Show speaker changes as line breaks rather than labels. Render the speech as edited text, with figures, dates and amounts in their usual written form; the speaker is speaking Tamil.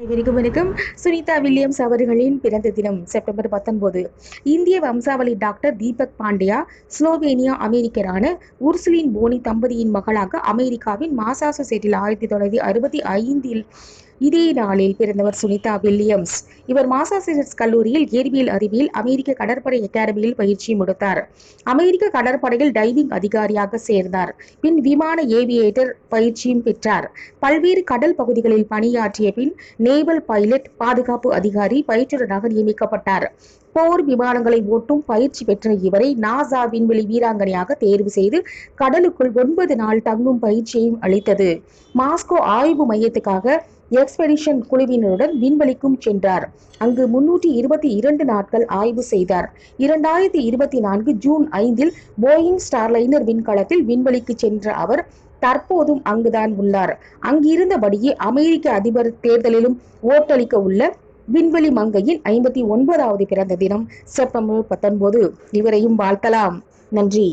அனைவருக்கும் வணக்கம். சுனிதா வில்லியம்ஸ் அவர்களின் பிறந்த தினம் செப்டம்பர் 19. இந்திய வம்சாவளி டாக்டர் தீபக் பாண்டியா ஸ்லோவேனியா அமெரிக்கரான உர்சுலின் போனி தம்பதியின் மகளாக அமெரிக்காவின் மாசாசுசெட்டில் 1965 இதே நாளில் பிறந்தவர் சுனிதா வில்லியம்ஸ். இவர் மாசாசுசெட்ஸ் கல்லூரியில் இயற்பியல் அறிவியல் அமெரிக்க கடற்படை அகாடமியில் பயிற்சி முடித்தார். அமெரிக்க கடற்படையில் டைவிங் அதிகாரியாக சேர்ந்தார். பின் விமான ஏவியேட்டர் பயிற்சியும் பெற்றார். பல்வேறு கடல் பகுதிகளில் பணியாற்றிய பின் நேவல் பைலட் பாதுகாப்பு அதிகாரி பயிற்றுநராக நியமிக்கப்பட்டார். போர் விமானங்களை ஓட்டும் பயிற்சி பெற்ற இவரை நாசா விண்வெளி வீராங்கனையாக தேர்வு செய்து கடலுக்குள் 9 நாள் தங்கும் பயிற்சியையும் அளித்தது. மாஸ்கோ ஆய்வு மையத்துக்காக எக்ஸ்பெடிஷன் குழுவினருடன் விண்வெளிக்கும் சென்றார். அங்கு 322 நாட்கள் ஆய்வு செய்தார். 2024 ஜூன் 5 போயிங் ஸ்டார்லைனர் விண்கலத்தில் விண்வெளிக்கு சென்ற அவர் தற்போதும் அங்குதான் உள்ளார். அங்கிருந்தபடியே அமெரிக்க அதிபர் தேர்தலிலும் ஓட்டளிக்க உள்ள விண்வெளி மங்கையின் 59வது பிறந்த தினம் செப்டம்பர் 19. இவரையும் வாழ்த்தலாம். நன்றி.